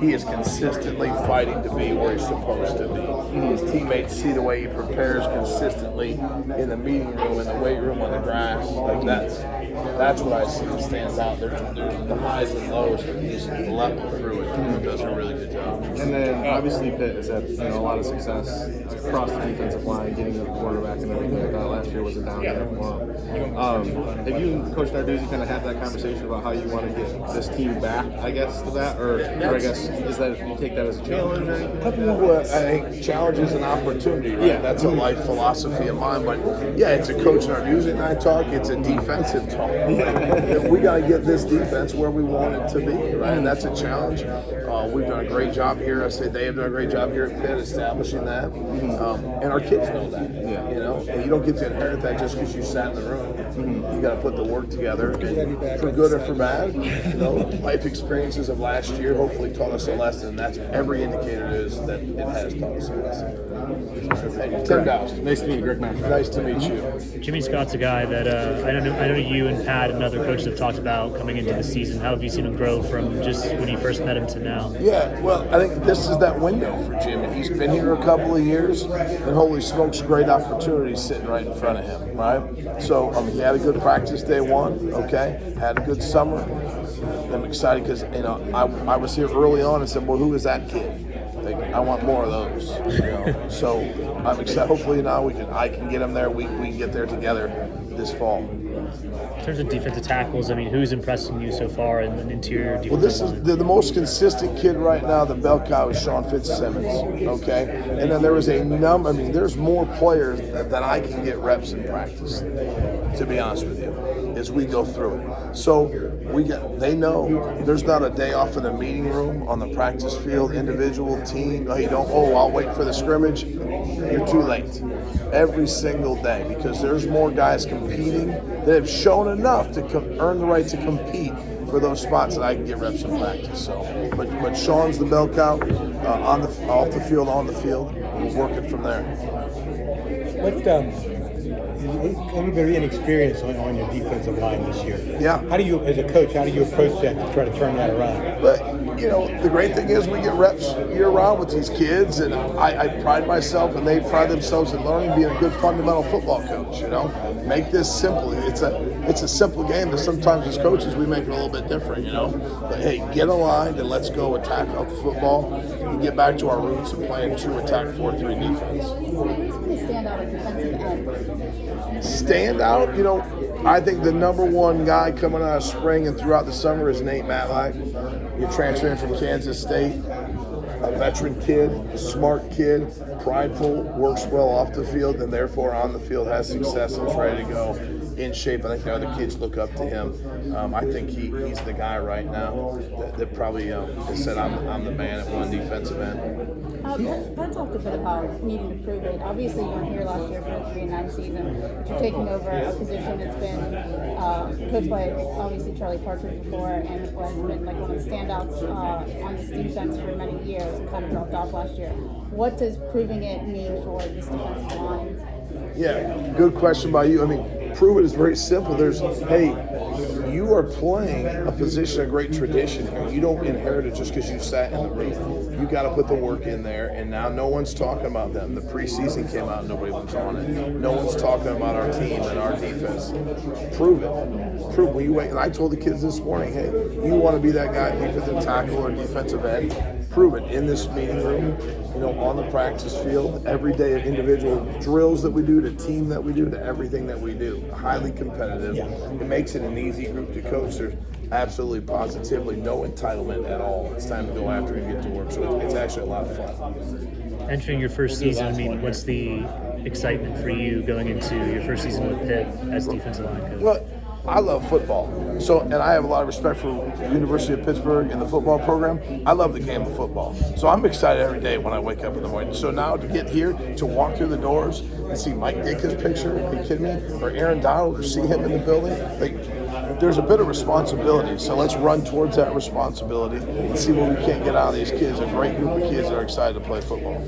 he is consistently fighting to be where he's supposed to be. His teammates see the way he prepares consistently in the meeting room, in the weight room, on the grass. Like that's what I see that stands out. There's the highs and lows, but he's level through it. He does a really good job. And then obviously Pitt has had a lot of success across the defensive line, getting the quarterback and everything like that. Last year was a down year for him. Have you and Coach Narduzzi kind of had that conversation about how you want to get this team back, I guess, to that? Or I guess, is that you take that as a challenge or anything like that? Well, I think challenge is an opportunity, right? Yeah. That's a life philosophy of mine. But yeah, it's a Coach Narduzzi and I talk. It's a defensive talk. We got to get this defense where we want it to be, right? And that's a challenge. We've done a great job here. I say they have done a great job here at Pitt establishing that. And our kids know that, you know. And you don't get to inherit that just because you sat in the room. You got to put the work together, and for good or for bad. You know, life experiences of last year hopefully taught us a lesson. That's every indicator is that it has taught us a lesson. Hey, Tim Daoust. Nice to meet you, Greg. Nice to meet you. Jimmy Scott's a guy that I know you and Pat and other coaches have talked about coming into the season. How have you seen him grow from just when you first met him to now? Yeah, well, I think this is that window for Jimmy. He's been here a couple of years, and holy smokes, great opportunities sitting right in front of him, right? So he had a good practice day one, okay? Had a good summer. I'm excited because, you know, I was here early on and said, well, who is that kid? Like, I want more of those, you know? So I'm excited. Hopefully now I can get him there. We can get there together this fall. In terms of defensive tackles, I mean, who's impressing you so far in the interior defensive line? Well, this is the most consistent kid right now. The bell cow is Sean Fitzsimmons, okay? And then there was a number. I mean, there's more players that I can get reps in practice, to be honest with you, as we go through it. So they know there's not a day off in the meeting room, on the practice field, individual, team. I'll wait for the scrimmage. You're too late. Every single day, because there's more guys competing that have shown enough to earn the right to compete for those spots that I can get reps in practice. So, but Sean's the bell cow off the field, on the field. We're working from there. Everybody inexperienced on your defensive line this year. Yeah. How do you, as a coach, approach that to try to turn that around? But, you know, the great thing is we get reps year-round with these kids, and I pride myself, and they pride themselves in learning, being a good fundamental football coach, you know. Make this simple. It's a simple game, but sometimes as coaches we make it a little bit different, you know. But, hey, get aligned and let's go attack out the football and get back to our roots of playing true attack 4-3 defense. Stand out at defensive end? Stand out, you know, I think the number one guy coming out of spring and throughout the summer is Nate Matlack. You're transferring from Kansas State, a veteran kid, a smart kid, prideful, works well off the field, and therefore on the field has success and is ready to go in shape. I think the other kids look up to him. I think he's the guy right now that probably has said, I'm the man at one defensive end. Pat talked a bit about needing to prove it. Obviously, you weren't here last year for the 3-9 season, but you're taking over a position that's been coached by obviously Charlie Partridge before, and has been like one of the standouts on this defense for many years and kind of dropped off last year. What does proving it mean for this defensive line? Yeah, good question by you. I mean, prove it is very simple. You are playing a position of great tradition here. You don't inherit it just because you sat in the room. You got to put the work in there, and now no one's talking about them. The preseason came out and nobody was on it. No one's talking about our team and our defense. Prove it. Prove when you wait. And I told the kids this morning, hey, you want to be that guy, defensive tackle or defensive end, prove it in this meeting room, you know, on the practice field, every day of individual drills that we do, to team that we do, to everything that we do. Highly competitive. It makes it an easy group to coach. There's absolutely, positively no entitlement at all. It's time to go after and get to work. So it's actually a lot of fun. Entering your first season, I mean, what's the excitement for you going into your first season with Pitt as defensive line coach? Well, I love football. And I have a lot of respect for the University of Pittsburgh and the football program. I love the game of football. So I'm excited every day when I wake up in the morning. So now to get here, to walk through the doors and see Mike Ditka's picture, are you kidding me? Or Aaron Donald, or see him in the building. There's a bit of responsibility. So let's run towards that responsibility and see what we can't get out of these kids. A great group of kids that are excited to play football.